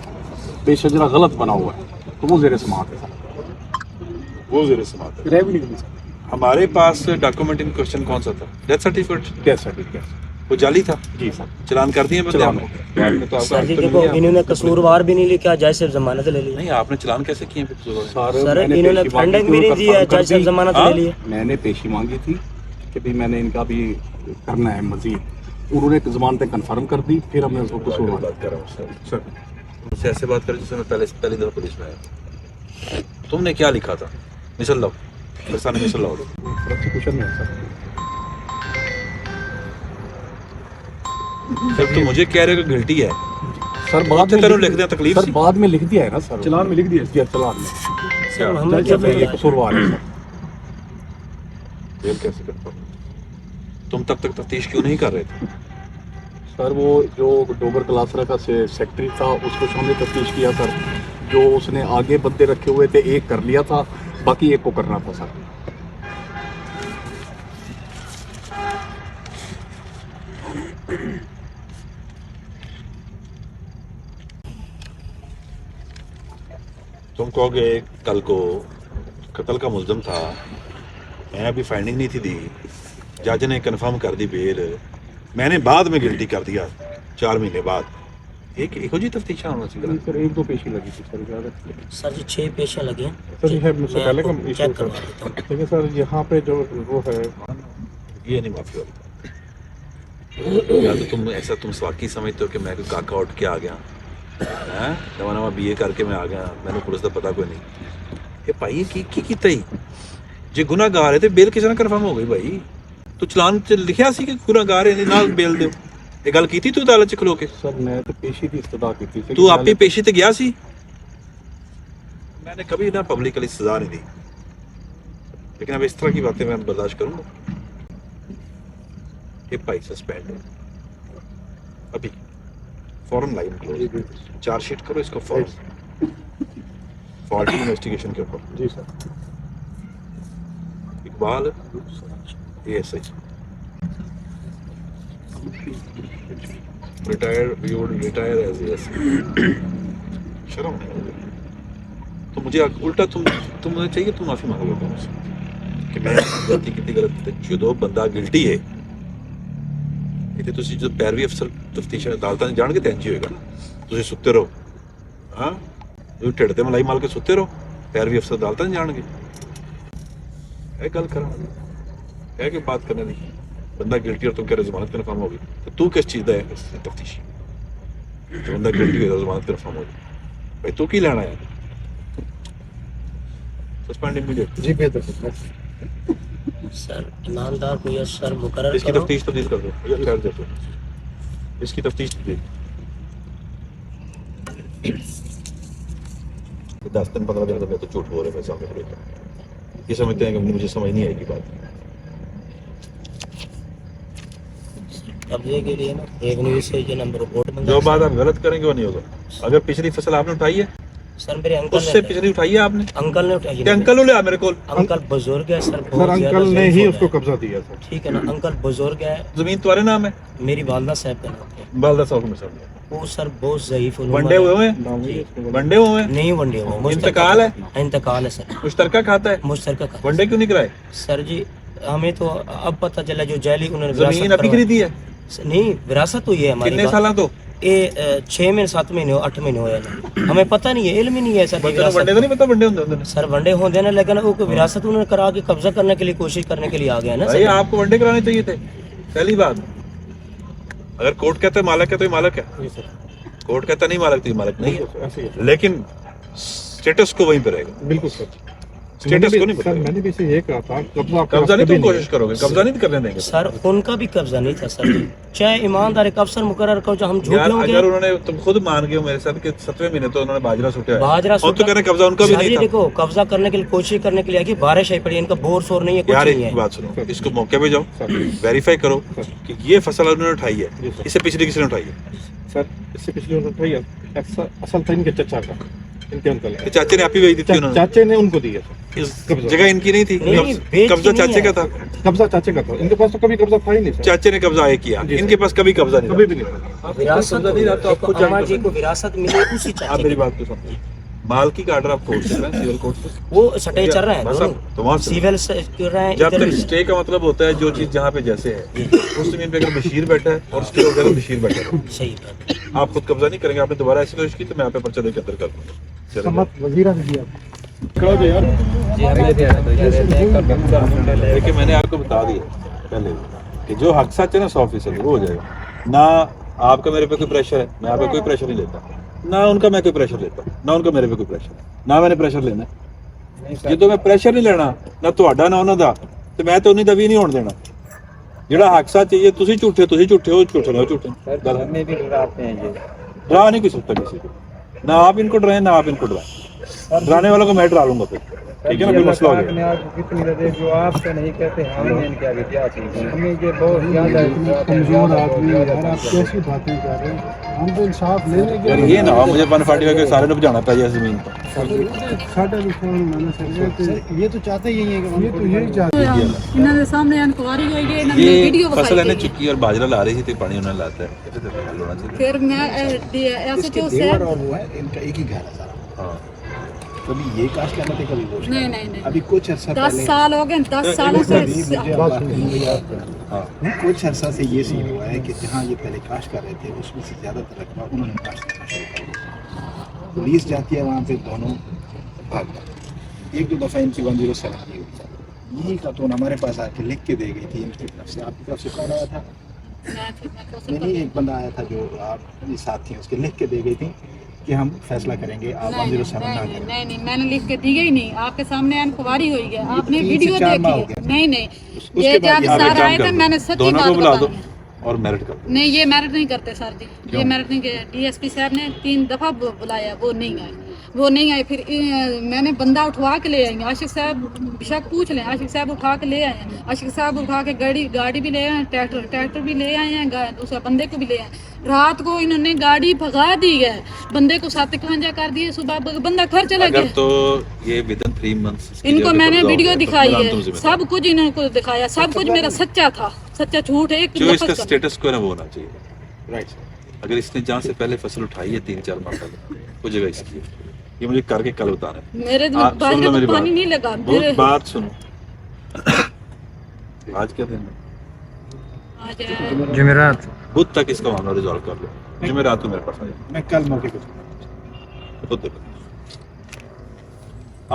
पे शजरा गलत बना हुआ है, तो वो ज़ेर समात है सर, वो ज़ेर समात है। रेवेन्यू हमारे पास डॉक्यूमेंट इन क्वेश्चन कौन सा था? डेथ सर्टिफिकेट, डेथ सर्टिफिकेट, वो जाली था जी सर। चलान कर दिए बंदे आपने? बाद में तो आपका सर जी हाथ तो देखो मिल गया। इन्होंने कसूरवार भी नहीं लिखा, जज साहब जमानत ले ली। नहीं आपने चलान कैसे किए फिर कसूरवार? सर मैंने इन्होंने पेशी मांगी फंडिंग थी, भी नहीं वो दी है, confirm जज साहब कर दी। जमानत ले लिए। मैंने पेशी मांगी थी कि भी मैंने इनका भी करना है मजीद, उन्होंने जमानतें कंफर्म कर दी, फिर हमने उसको कसूरवार बात कर रहा हूँ सर। मुझसे ऐसे बात कर जैसे मैं पहली दफा पुलिस में आया। तुमने क्या लिखा था? मिसल लाओ मेरे सामने, मिसल लाओ। प्रोसिक्यूशन में है सर। जब तुम मुझे कह रहे हो कि गिल्टी है, सर बाद में लिख दिया तकलीफ सर सी। बाद में लिख दिया है ना सर, चलान में लिख दिया जी, चलान में सर हमें क्या ये पता। कसूरवार है सर। जेल कैसे करता हूँ? तुम तब तक तफ्तीश क्यों नहीं कर रहे थे? सर वो जो डोगर कलासरा का सेक्रेटरी था उसको हमने तफ्तीश किया सर, जो उसने आगे बंदे रखे हुए थे एक कर लिया था, बाकी एक को करना था सर। तुम कहोगे कल को कत्ल का मुल्ज़म था, मैं अभी फाइंडिंग नहीं थी दी, जज ने कंफर्म कर दी बेल, मैंने बाद में गिल्टी कर दिया 4 महीने बाद। एक हो जी तफ्तीशा होना चाहिए। सर एक दो पेशी लगी थी सर, ज़्यादा सर जी 6 पेशियां लगी हैं। सर ये है मुझसे मैं पहले का आपको इशू चेक सर, करवा देता हूँ। लेकिन सर यहाँ पे जो वो है ये नहीं माफी वाली या तो तुम वाकई समझते हो कि मैं कोई काका उठ के आ गया हैं, नवा BA करके मैं आ गया, मैंने पुलिस का पता कोई नहीं। ये भाई की ਕੀਤਾ ही जे गुनाहगार है तो बेल किस तरह कन्फर्म हो गई भाई? तू चलान च लिखिया सी कि गुनाहगार है ना बेल दो, ये गल कीती तू अदालत च खलो के? सर मैं तो पेशी की इस्तदा की थी। तू आप ही पेशी ते गया सी? मैंने कभी ना पब्लिकली सजा नहीं दी, लेकिन अब इस तरह की बातें मैं बर्दाश्त करूंगा। ये भाई सस्पेंड है अभी, फौरन लाइन क्लोज, चार्जशीट करो इसको फौरन, फॉल्टी इन्वेस्टिगेशन के ऊपर। जी sir. Iqbal ASI retired, you would retire as ASI। शर्म नहीं होगी तो मुझे उल्टा तुम मुझे चाहिए तुम माफी मांगोगे मुझसे कि मैं गलती की गलत जो बंदा गिल्टी है इतने ਤੁਸੀਂ जो पैरवी अफसर तफ्तीश अदालतां ने जान के तैंजी होएगा ना, ਤੁਸੀਂ सुते रहो हाँ, ਤੁਸੀਂ ਢਿੱਡ ਤੇ ਮਲਾਈ ਮਾਲ ਕੇ ਸੁੱਤੇ ਰਹੋ, पैरवी अफसर अदालतां ने जान के है गल करा है कि बात करने दी बंदा गिल्टी और तुम कह रहे जमानत कन्फर्म होगी, तो तू किस चीज का है तफ्तीश? जो बंदा गिल्टी हो जमानत कन्फर्म हो जाए भाई तू की लेना है? सस्पेंड इमीडिएट जी बेहतर सर ईमानदार को यह सर मुकर्रर इसकी करो। तफ्तीश तब्दील कर दो या ठहर जाओ, इसकी तफ्तीश तब्दील 10 दिन 15 दिन तो मैं तो झूठ बोल रहे हैं सामने खड़े होकर। ये समझते हैं कि मुझे समझ नहीं आएगी बात। कब्जे के लिए ना एक न्यूज़ से जो नंबर रिपोर्ट जो बात आप गलत करेंगे वो नहीं होगा। अगर पिछली फसल आपने उठाई है, सर मेरे अंकल उससे पिछली उठाई है आपने, अंकल ने उठाई ते अंकल नु लिया मेरे को। अंकल बुजुर्ग है सर, सर बहुत ज्यादा अंकल ने ज़ईफ़ ही हो उसको गए। कब्जा दिया सर। ठीक है ना, अंकल बुजुर्ग है, जमीन तुम्हारे नाम है? मेरी वालदा साहब का नाम है। बालदा साहब में सब वो सर बहुत ज़ईफ़ वनडे हुए हैं, वनडे हुए हैं, नहीं वनडे हुए, इंतकाल है, इंतकाल है सर, मुश्तरका खाता है, मुश्तरका का। वनडे क्यों नहीं कराए? सर जी हमें तो अब पता चला जो जैली उन्होंने जमीन विरासत अभी करवा- खरीदी है? नहीं विरासत हुई है हमारी। कितने साल तो? ये 6 महीने 7 महीने 8 महीने हुए ना, हमें पता नहीं है, इल्म ही नहीं है सर। बच्चों को वनडे तो नहीं पता वनडे होंगे सर वनडे होते ना, लेकिन वो विरासत उन्होंने करा के कब्जा करने के लिए कोशिश करने के लिए आ गया ना भाई। सर। आपको वनडे कराने चाहिए थे पहली बात। अगर कोर्ट कहता है मालक है तो ये मालक है, कोर्ट कहता नहीं मालक तो ये मालक नहीं ऐसे ही है, लेकिन स्टेटस को वहीं पे रहेगा। बिल्कुल सर। स्टेटस को नहीं सर बताएगा। मैंने भी इसे ये कहा था कब्जा कब्जा नहीं तुम कोशिश करोगे, कब्जा नहीं करने देंगे सर उनका भी कब्जा नहीं था सर जी, चाहे ईमानदार एक अफसर मुकर्रर करो जो हम झूठ यार। होंगे। अगर उन्होंने तुम खुद मान गए हो मेरे साथ कि 7वें महीने तो उन्होंने बाजरा सुटा है, बाजरा और तो कह रहे कब्जा उनका भी सर नहीं जी था। देखो कब्जा करने के लिए कोशिश करने के लिए कि बारिश आई पड़ी, इनका बोर शोर नहीं है, कुछ यार नहीं एक है। बात सुनो, इसको मौके पे जाओ, वेरीफाई करो कि ये फसल उन्होंने उठाई है, इससे पिछली किसने उठाई है? सर इससे पिछले उन्होंने उठाई है, असल था इनके चचा का, इनके अंकल तो चाचे ने आप ही भेज दी थी उन्होंने? चाचे ने उनको दिया सर। इस जगह इनकी नहीं थी, नहीं, बेच कब्जा की नहीं चाचे है। का था, कब्जा चाचे का था, इनके पास तो कभी कब्जा था ही नहीं सर। चाचे ने कब्जा आए किया, इनके पास कभी कब्जा नहीं कभी था। भी नहीं था। विरासत नहीं रहा तो आपको अम्मा जी को विरासत मिली उसी आप चाचे मेरी की। बात को समझो, मालकी का ऑर्डर आप कोर्ट से हैं, सिविल कोर्ट से? वो सटे चल रहे हैं बस दोनों। अब तो वहाँ से सिविल से कर रहे हैं जब इधर तक भी। स्टे का मतलब होता है जो चीज जहाँ पे जैसे है उस जमीन पे अगर बशीर बैठा है और स्टे वगैरह बशीर बैठा है, सही बात है। आप खुद कब्जा नहीं करेंगे। आपने दोबारा ऐसी कोशिश की तो मैं यहाँ पे पर्चा देकर अंदर कर दूंगा। देखिए मैंने आपको बता दिया पहले कि जो हक सच है ना 100% वो हो जाएगा। ना आपका मेरे पे कोई प्रेशर है, मैं आप पे कोई प्रेशर नहीं लेता, ना उनका मैं कोई प्रेशर लेता, ना उनका मेरे पे कोई प्रेशर, ना मैंने प्रेशर लेना। ਜਦੋਂ ਮੈਂ ਪ੍ਰੈਸ਼ਰ ਨਹੀਂ ਲੈਣਾ ਨਾ ਤੁਹਾਡਾ ਨਾ ਉਹਨਾਂ ਦਾ ਤੇ ਮੈਂ ਤਾਂ ਉਨੀ ਦਾ ਵੀ ਨਹੀਂ ਹੋਣ ਦੇਣਾ। ਜਿਹੜਾ ਹੱਕ ਸੱਚ ਹੈ ਤੁਸੀਂ ਝੂਠੇ ਹੋ ਝੂਠੇ ਨਾ ਝੂਠੇ हमें भी डराते हैं ये। डरा नहीं कोई सकता किसी को, ना आप इनको डराएं ना आप इनको डराएं। डराने वालों को मैं डरा लूंगा फिर, ठीक है ना? फिर मसला हो जाएगा। कितनी देर जो आपसे नहीं कहते हमें इनके आगे क्या चाहिए? हमें ये बहुत ज्यादा कमजोर आदमी है यार, आप कैसी बातें कर रहे हैं? हम तो इंसाफ लेने के यार ये ना हो मुझे 145 के सारे ने बजाना पड़ जाए जमीन पर। ये तो चाहते ही है कि ये तो यही चाहते ਇਹਨਾਂ ਦੇ ਸਾਹਮਣੇ ਇਨਕੁਆਰੀ ਹੋਈ ਹੈ, ਇਹਨਾਂ ਨੇ ये ਵੀਡੀਓ फसल ਵਿਖਾਈ है ਹੈ। चुकी और बाजरा ला रही थी, पानी उन्होंने लाता है, ऐसे तो हल होना चाहिए। फिर मैं एसएचओ से वो है इनका एक ही घर है सारा। हाँ कभी ये कास्ट करना थे कभी वो। नहीं अभी कुछ अर्सा 10 साल हो गए, 10 सालों से हाँ कुछ अर्सा से ये सीन हुआ है कि जहाँ ये पहले कास्ट कर रहे थे उसमें से ज़्यादातर रकबा उन्होंने कास्ट करना शुरू कर दिया। पुलिस जाती है वहाँ पे, दोनों भाग जाते। एक दो दफ़ा इनकी 107 की हुई, यही खातून हमारे पास आके लिख के दे गई थी इनकी तरफ से। आपकी तरफ से कौन आया था? नहीं, एक बंदा आया था जो आप साथ थी, उसके लिख के दे गई थी कि हम फैसला करेंगे, आप 107 ना करें। नहीं मैंने लिख के दी गई नहीं, आपके सामने इनक्वारी हुई है, आपने तीन से वीडियो 4 माह हो देखी गया। है। नहीं उसके ये बाद जब यहाँ पे सर काम आए कर थे दो। मैंने सच्ची दोनों बात को बुला दो बताई। और मेरिट कर दो। नहीं ये मेरिट नहीं करते सर जी, ये मेरिट नहीं किया। डीएसपी साहब ने 3 दफा बुलाया, वो नहीं आए। फिर मैंने बंदा उठवा के ले आई, आशिक साहब बेशक पूछ लें, आशिक साहब उठा के ले आए हैं। आशिक साहब उठा के गाड़ी भी ले आए हैं, ट्रैक्टर भी ले आए हैं, दूसरा बंदे को भी ले आए। रात को इन्होंने गाड़ी भगा दी है, बंदे को 751 कर दिए, सुबह बंदा घर चला अगर गया। तो ये विदिन 3 मंथ्स इनको मैंने वीडियो दिखाई है, सब कुछ इन्होंने दिखाया, सब कुछ मेरा सच्चा था, सच्चा झूठ है। जो इसका स्टेटस को है ना वो होना चाहिए। राइट, अगर इसने जहाँ से पहले फसल उठाई है 3-4 माह पहले, वो जगह इसकी है, ये मुझे करके कल बताना है। मेरे सुन लो मेरी पानी बात। नहीं लगा बहुत बात सुनो। आज क्या दिन है? जुमेरात। बुध तक इसका मामला रिजॉल्व कर लो। जुमेरात को मेरे पास आ जाओ, मैं कल मौके पर खुद देखो।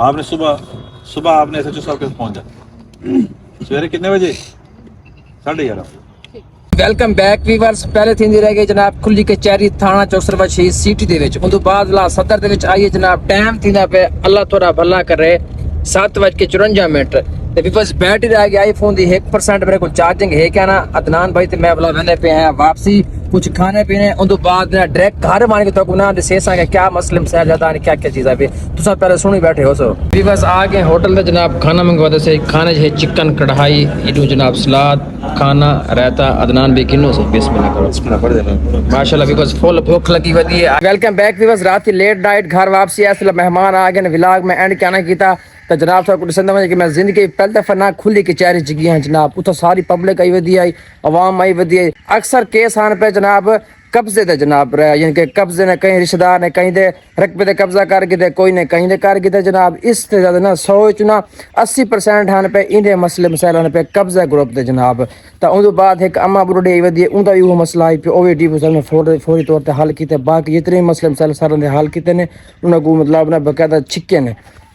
आपने सुबह आपने एसएचओ साहब के पास पहुंच जाना। सवेरे कितने बजे? 11:30। Welcome back viewers. ਪਹਿਲੇ ਥਿੰਦੀ ਰਹਿ ਗਈ ਜਨਾਬ ਖੁੱਲੀ ਕਚਹਿਰੀ ਥਾਣਾ ਚੌਸਰਵਾ ਸ਼ਹੀਦ ਸਿਟੀ ਦੇ ਵਿੱਚ। ਉਦੋਂ ਬਾਅਦ ਲਾ ਸਦਰ ਦੇ ਵਿੱਚ ਆਈਏ ਜਨਾਬ, ਟਾਈਮ ਥਿੰਦਾ ਪਿਆ ਅੱਲਾਹ ਤੁਹਾਡਾ ਭਲਾ ਕਰੇ 7:54 ਤੇ ਵੀਵਰਸ ਬੈਟਰੀ ਰਹਿ ਗਈ ਆਈਫੋਨ ਦੀ 1% ਮੇਰੇ ਕੋਲ ਚਾਰਜਿੰਗ ਹੈ ਕਿਆ ਨਾ। ਅਦਨਾਨ ਭਾਈ ਤੇ ਮੈਂ ਬਲਾ ਵੰਨੇ ਪਏ ਆ ਵਾਪਸੀ कुछ खाने पीने उदो बाद डायरेक्ट घर मान के तो ना डिसेस आ क्या मसले मसाइल ज्यादा क्या क्या चीज़ है तुसा पहले सुनी बैठे हो सो भी बस आ गए होटल में जनाब। खाना मंगवा दे से खाने है चिकन कढ़ाई इडू जनाब सलाद खाना रहता अदनान भी किन्नो से बिस्मिल्लाह करो माशाल्लाह भी बस फुल भूख लगी हुई है। वेलकम बैक भी बस रात की लेट नाइट घर वापसी ऐसे मेहमान आ गए विलाग में एंड क्या ना किया तो जनाब साहब को दिसंदा कि मैं जिंदगी पहली दफा ना खुली कचहरी च गया जनाब। उतो सारी पब्लिक आई वधी आई, आवाम आई वधी आई। अक्सर केस आने पे जनाब कब्जे दे जनाब यानी कि कब्जे ने कहीं रिश्तेदार ने कहीं दे रकबे दे कब्जा कर गए, कोई ने कहीं दे कर गए जनाब। इस ते ज्यादा ना 100 चुना 80% आने पे इन्हें मसले मसाइल आने पे कब्जा ग्रुप दे जनाब। तो उस बाद एक अम्मा बुढ़ी आई वधी उनका भी वो मसला आई पे ओ डी ने फौरी तौर पर हल किए। बाकी जितने मसले मसाइल सारे ने हल किए ने उन्होंने मतलब ना बकायदा छिके ने।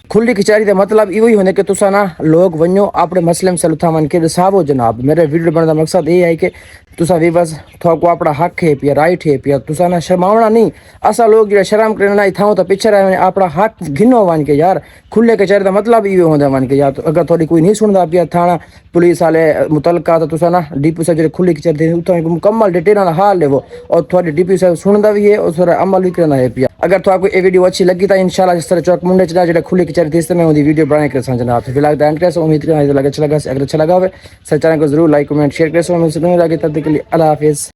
खुली कचहरी का मतलब यो ही होने कि तुसा ना लोग वनो अपने मसले मसल उठा मन के दसावो जनाब। मेरे वीडियो बनने का मकसद ये है कि तुसा भी बस थोको अपना हक है पिया राइट है पिया तुसा ना शर्मावना नहीं। असा लोग जो शर्म करने ना इथाओ तो पिछे रहे अपना हक गिनो वन के यार। खुले कचहरी का मतलब ये होता वन के यार। तो अगर थोड़ी कोई नहीं सुनता पिया थाना पुलिस वाले मुतलका तो तुसा ना डीपी साहब जो खुली कचहरी उतना मुकम्मल डिटेल हाल लेवो और थोड़ी डीपी साहब सुनता भी है और थोड़ा अमल भी करना है पिया। अगर थोड़ा ये वीडियो अच्छी लगी तो इंशाल्लाह जिस तरह चौक मुंडे चला जो खुली कचहरी थी मैं उनकी वीडियो बनाए कर जनाब। तो फिलहाल एंड कर उम्मीद करना अच्छा लगा अगर अच्छा लगा हो चैनल को जरूर लाइक कमेंट शेयर कर लगे तब तक के लिए अल्लाह हाफिज़।